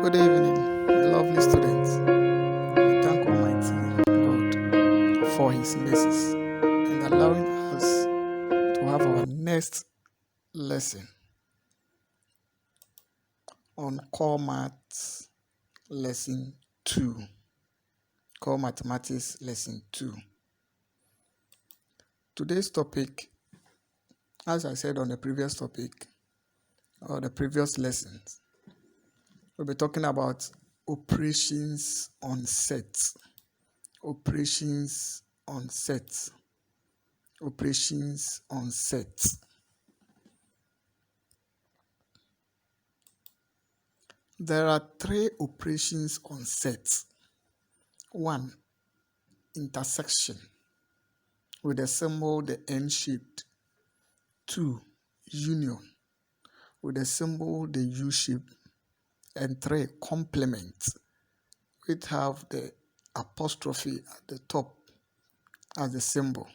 Good evening, my lovely students. We thank Almighty God for His mercies and allowing us to have our next lesson on Core Maths Lesson 2. Core Mathematics Lesson 2. Today's topic, as I said on the previous topic, or the previous lessons, we'll be talking about operations on sets. Operations on sets. Operations on sets. There are three operations on sets. 1. Intersection with the symbol the N-shaped. 2. Union with the symbol the U-shape. And 3. Complement, which have the apostrophe at the top as the symbol.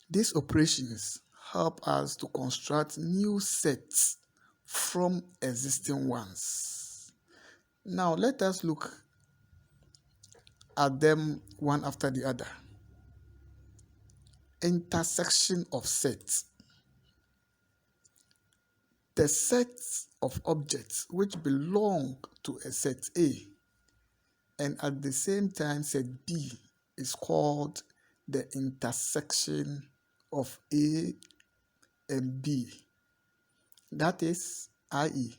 These operations help us to construct new sets from existing ones. Now let us look at them one after the other. Intersection of sets. The sets of objects which belong to a set A and at the same time set B is called the intersection of A and B. That is, i.e.,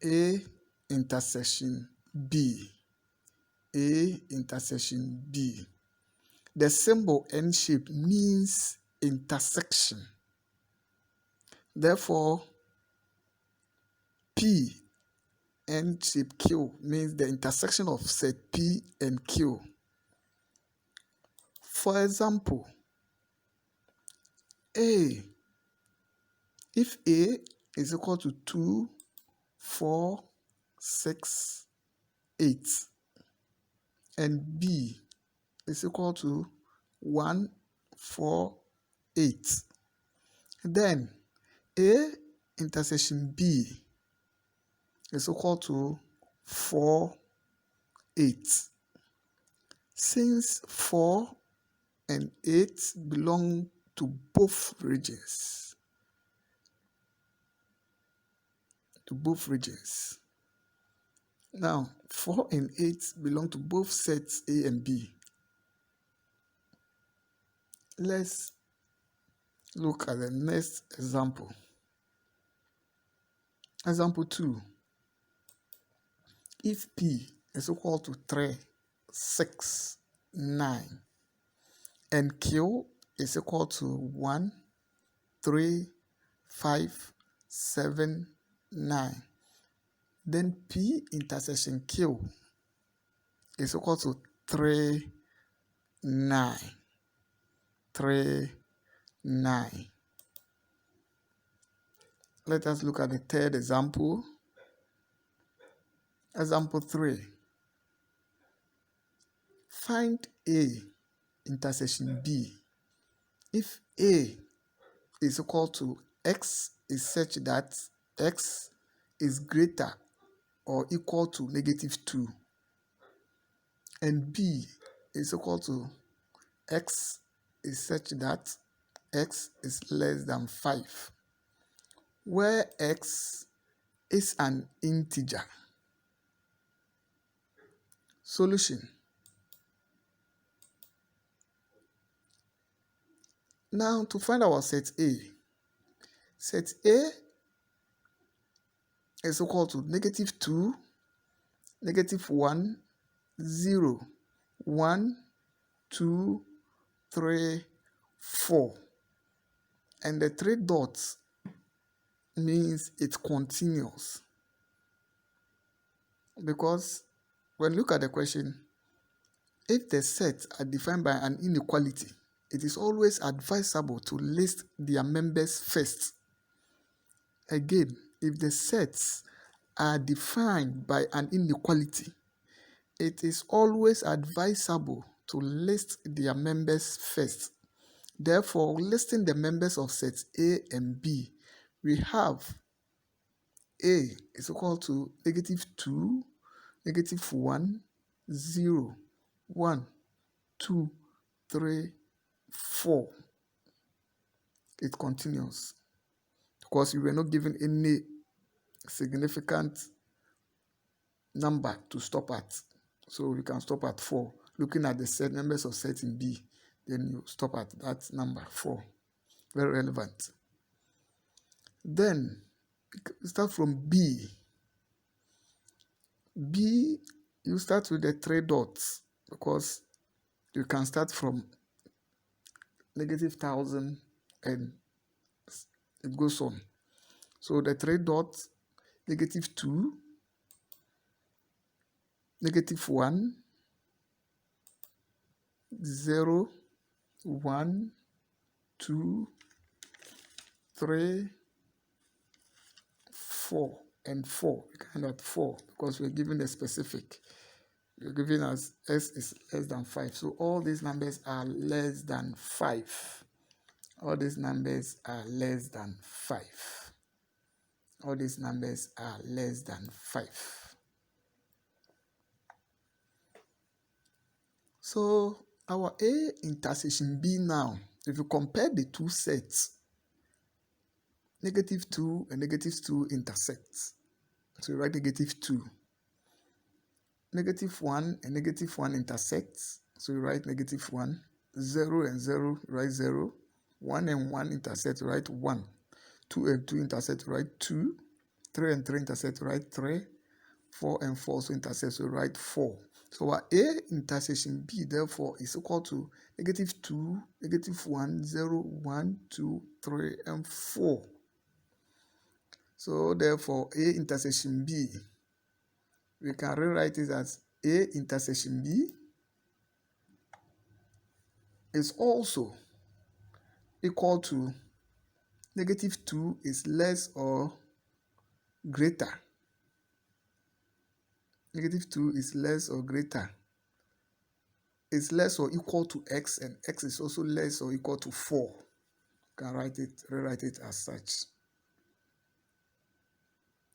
A intersection B. A intersection B. The symbol N-shape means intersection. Therefore, P N-shape Q means the intersection of set P and Q. For example, A. If A is equal to 2, 4, 6, 8, and B is equal to 1, 4, 8, then A intersection B is equal to 4, 8. Since 4 and 8 belong to both regions, Now, 4 and 8 belong to both sets A and B. Let's look at the next example. Example 2. If P is equal to 3, 6, 9, and Q is equal to 1, 3, 5, 7, 9, then P intersection Q is equal to 3, 9. 3, 9. Let us look at the third example. Example 3. Find A intersection B if A is equal to X is such that X is greater or equal to -2, and B is equal to X is such that X is less than 5, where X is an integer. Solution. Now to find our set A. Set A is equal to -2, -1, 0, 1, 2, 3, 4. And the 3 dots means it's continuous. Because when you look at the question, if the sets are defined by an inequality, it is always advisable to list their members first. Again, if the sets are defined by an inequality, it is always advisable to list their members first. Therefore, listing the members of sets A and B, we have A is equal to -2, -1, 0, 1, 2, 3, 4. It continues because we were not given any significant number to stop at. So we can stop at 4. Looking at the set numbers of set in B, then you stop at that number 4. Very relevant. Then you start from B. B, you start with the 3 dots because you can start from -1000 and it goes on. So the 3 dots, -2, -1, 0, 1, 2, 3, 4, and 4. We can add 4 because we're given the specific. We're given as S is less than 5. So all these numbers are less than 5. All these numbers are less than 5. All these numbers are less than 5. So our A intersection B now, if you compare the two sets, -2 and -2 intersect. So you write -2. -1 and -1 intersect. So you write -1. 0 and 0, write 0. 1 and 1 intersect, write 1. 2 and 2 intersect, write 2. 3 and 3 intersect, write 3. 4 and 4 also intersect, so write 4. So our A intersection B, therefore, is equal to -2, -1, 0, 1, 2, 3, and 4. So therefore, A intersection B, we can rewrite it as A intersection B is also equal to -2 is less or greater. -2 is less or greater. Is less or equal to x, and x is also less or equal to 4. You can rewrite it as such,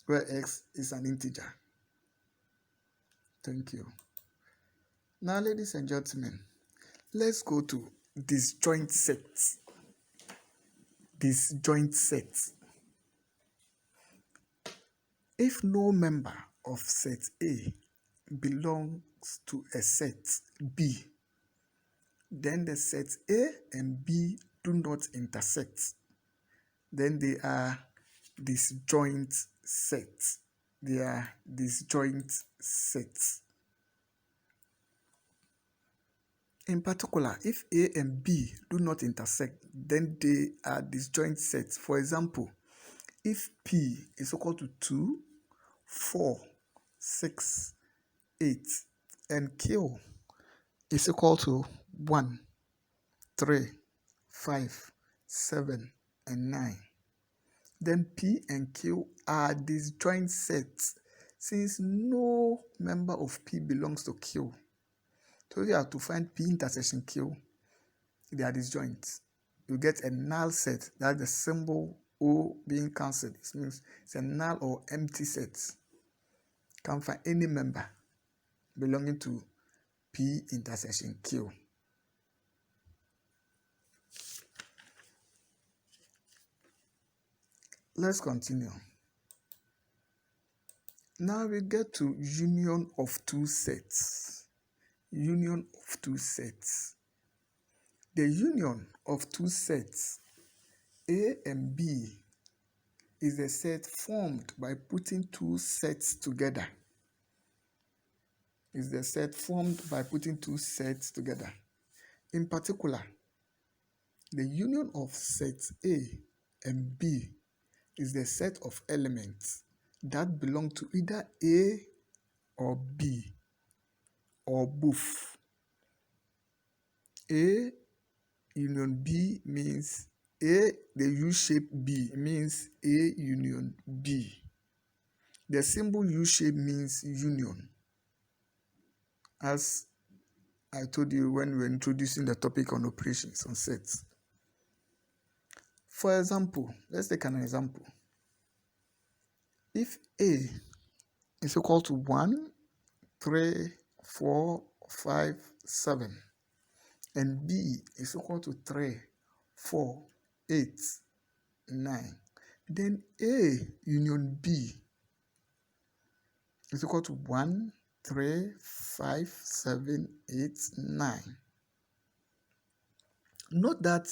where x is an integer. Thank you. Now, ladies and gentlemen, let's go to disjoint sets. Disjoint sets. If no member of set A belongs to a set B, then the sets A and B do not intersect. Then they are disjoint sets. They are disjoint sets. In particular, if A and B do not intersect, then they are disjoint sets. For example, if P is equal to 2, 4, 6, 8, and Q is equal to 1, 3, 5, 7, and 9, then P and Q are disjoint sets since no member of P belongs to Q. So if you have to find P intersection Q, they are disjoint. You get a null set. That's the symbol O being cancelled. It means it's a null or empty set. Can't find any member belonging to P intersection Q. Let's continue. Now we get to union of two sets. Union of two sets. The union of two sets, A and B, is a set formed by putting two sets together. Is the set formed by putting two sets together. In particular, the union of sets A and B is the set of elements that belong to either A or B or both. A union B means A, the U-shape B means A union B. The symbol U-shape means union, as I told you when we were introducing the topic on operations on sets. For example, let's take an example. If A is equal to 1, 3, 4, 5, 7, and B is equal to 3, 4, 8, 9, then A union B is equal to 1, 3, 5, 7, 8, 9. Note that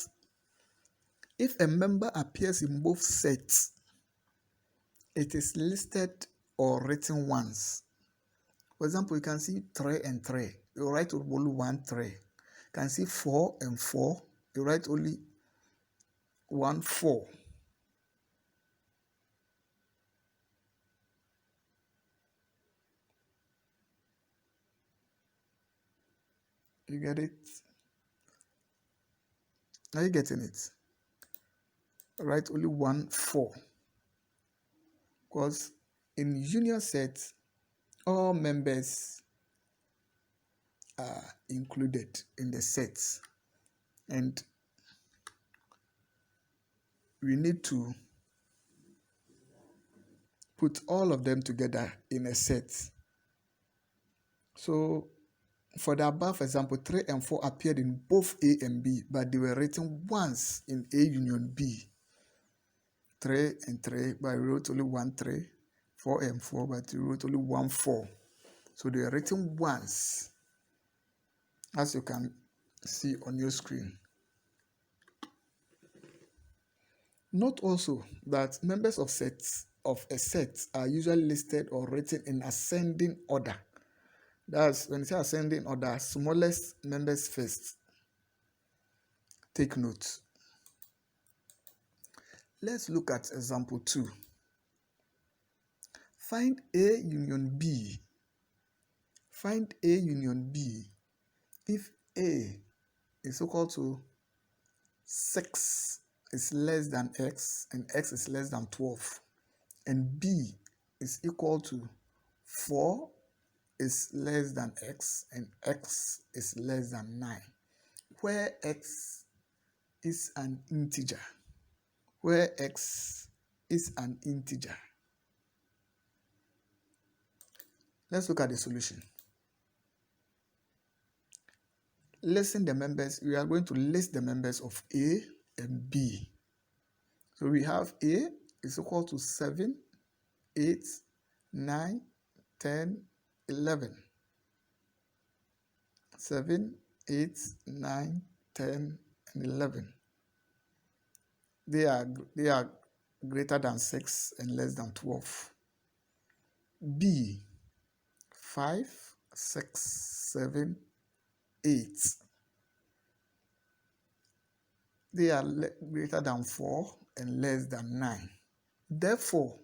if a member appears in both sets, it is listed or written once. For example, you can see 3 and 3. You write only 1 3. You can see 4 and 4. You write only 1 4. You get it? Are you getting it? Write only 1 4. Because in union sets, all members are included in the sets. And we need to put all of them together in a set. So for the above example, 3 and 4 appeared in both A and B, but they were written once in A union B. 3 and 3, but I wrote only 1 3. 4 and 4, but we wrote only 1 4. So they are written once, as you can see on your screen. Note also that members of a set are usually listed or written in ascending order. That's when you say ascending order, smallest members first. Take note. Let's look at example 2. Find A union B. Find A union B if A is equal to 6 is less than x and x is less than 12, and B is equal to 4 is less than x and x is less than 9, where x is an integer. Where x is an integer. Let's look at the solution. Listing the members, we are going to list the members of A and B. So we have A is equal to 7, 8, 9, 10, 11. 7, 8, 9, 10, and 11. They are greater than 6 and less than 12. B, 5, 6, 7, 8. They are greater than 4 and less than 9. Therefore,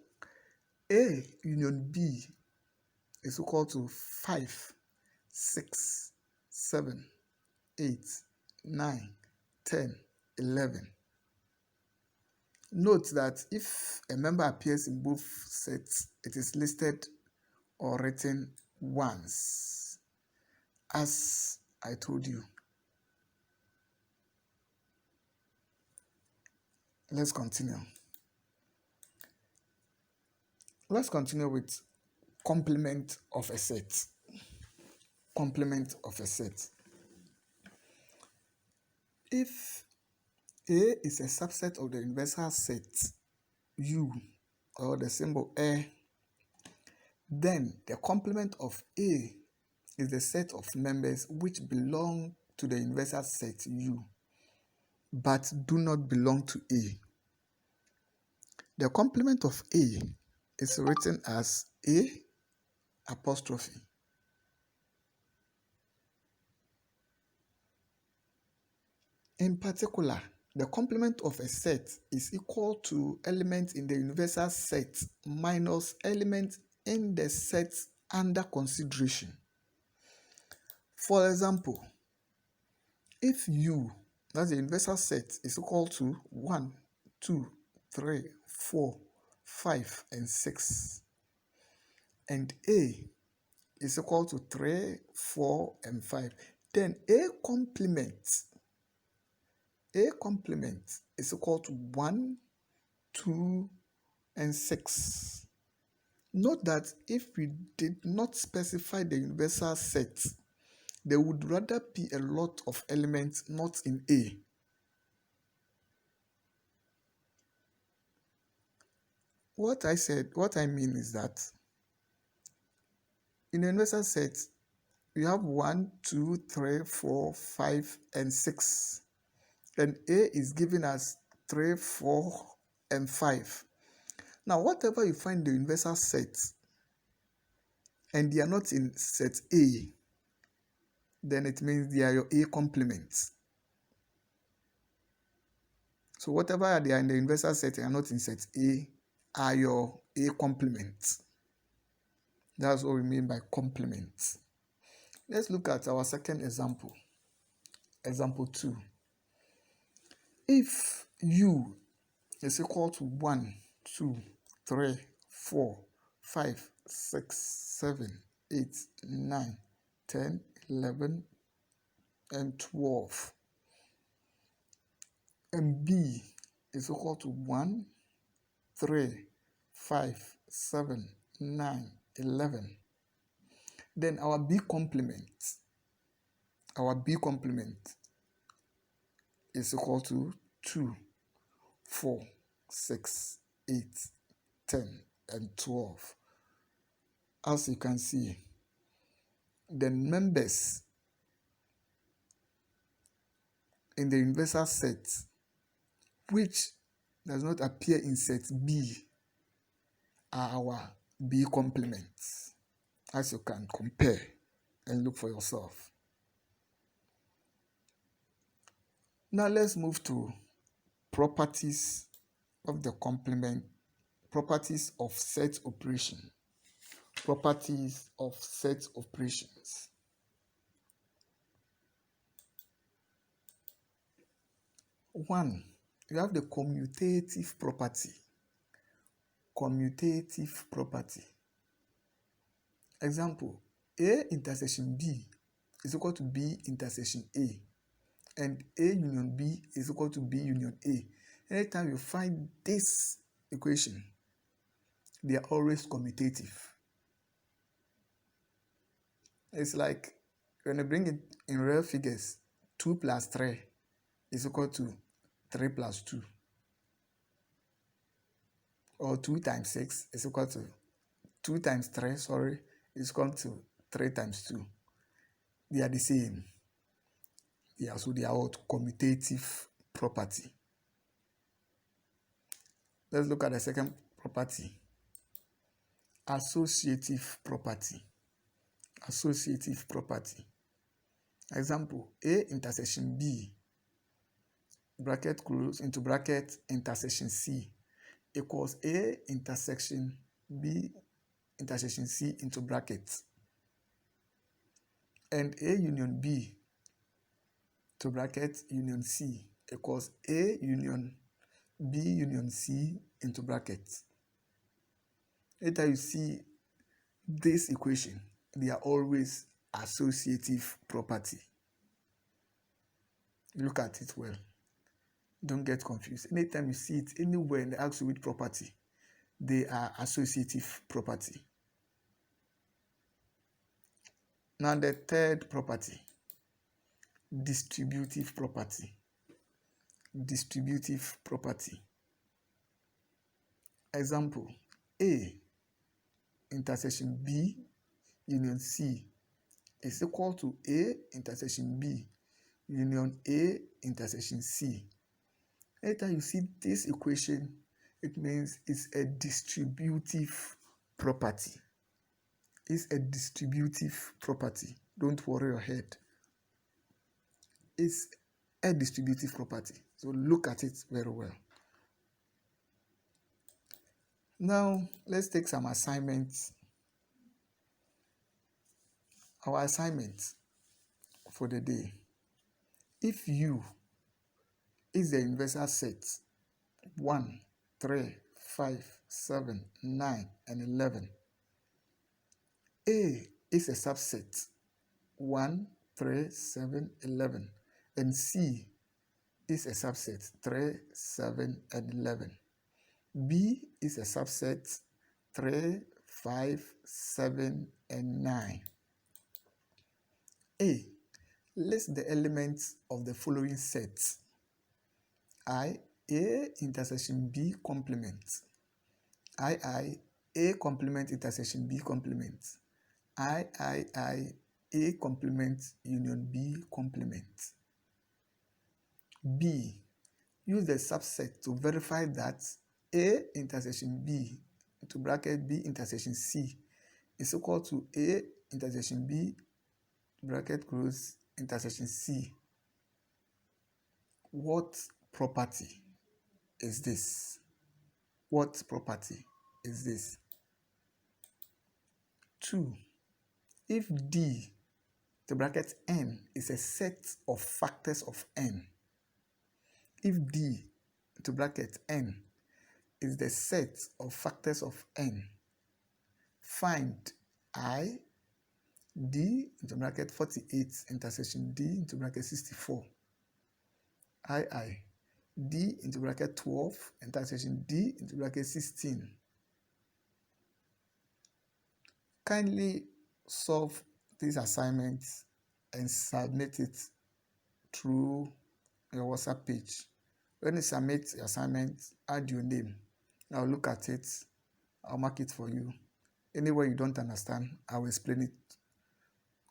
A union B is equal to 5, 6, 7, 8, 9, 10, 11. Note that if a member appears in both sets, it is listed or written once, as I told you. Let's continue. Let's continue with complement of a set. Complement of a set. If A is a subset of the universal set U, or the symbol A, then the complement of A is the set of members which belong to the universal set U, but do not belong to A. The complement of A is written as A apostrophe. In particular, the complement of a set is equal to elements in the universal set minus elements in the set under consideration. For example, if U, that's the universal set, is equal to 1, 2, 3, 4, 5, and 6, and A is equal to 3, 4, and 5, then A complement is equal to 1, 2, and 6. Note that if we did not specify the universal set, there would rather be a lot of elements not in A. What I mean is that in a universal set, we have 1, 2, 3, 4, 5, and 6. And A is giving us 3, 4, and 5. Now, whatever you find the universal set and they are not in set A, then it means they are your A complements. So whatever they are in the universal set and are not in set A are your A complements. That's what we mean by complements. Let's look at our second example. Example 2. If U is equal to 1, 2, 3, 4, 5, 6, 7, 8, 9, 10, 11, and 12, and B is equal to 1, 3, 5, 7, 9, 11, then our B complement is equal to 2, 4, 6, 8, 10, and 12. As you can see, the members in the universal set which does not appear in set B are our B complements, as you can compare and look for yourself. Now let's move to properties of the complement, properties of set operation. Properties of set operations. One, you have the commutative property. Commutative property. Example, A intersection B is equal to B intersection A, and A union B is equal to B union A. Anytime you find this equation, they are always commutative. It's like when you bring it in real figures, 2 plus 3 is equal to 3 plus 2. Or 2 times 6 is equal to 2 times 3, is equal to 3 times 2. They are the same. Yeah, so they are what? Commutative property. Let's look at the second property. Associative property. Associative property. Example, A intersection B, bracket close, into bracket intersection C, equals A intersection B intersection C into brackets, and A union B to bracket union C equals A union B union C into brackets. Later you see this equation, they are always associative property. Look at it well. Don't get confused. Anytime you see it anywhere in the ask you which property, they are associative property. Now the third property, distributive property. Distributive property. Example, A intersection B union C is equal to A intersection B union A intersection C. Anytime you see this equation, it means it's a distributive property. It's a distributive property. Don't worry your head. It's a distributive property. So look at it very well. Now, let's take some assignments. Our assignment for the day. If U is the universal set 1, 3, 5, 7, 9, and 11, A is a subset 1, 3, 7, 11, and C is a subset 3, 7, and 11. B is a subset 3, 5, 7, and 9. A. List the elements of the following sets. A intersection B complement. A complement intersection B complement. A complement union B complement. B. Use the subset to verify that A intersection B into bracket B intersection C is equal to A intersection B bracket close intersection C. What property is this? What property is this? 2. If D the bracket n is a set of factors of n, if D to bracket n is the set of factors of n, find I D into bracket 48 intersection D into bracket 64. I D into bracket 12 intersection D into bracket 16. Kindly solve these assignments and submit it through your WhatsApp page. When you submit the assignment, add your name. I'll look at it. I'll mark it for you. Anywhere you don't understand, I'll explain it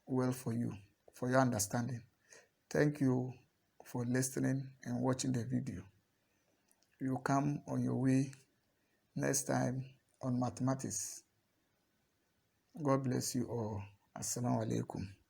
well for you, for your understanding. Thank you for listening and watching the video. You come on your way next time on mathematics. God bless you all. Assalamu alaikum.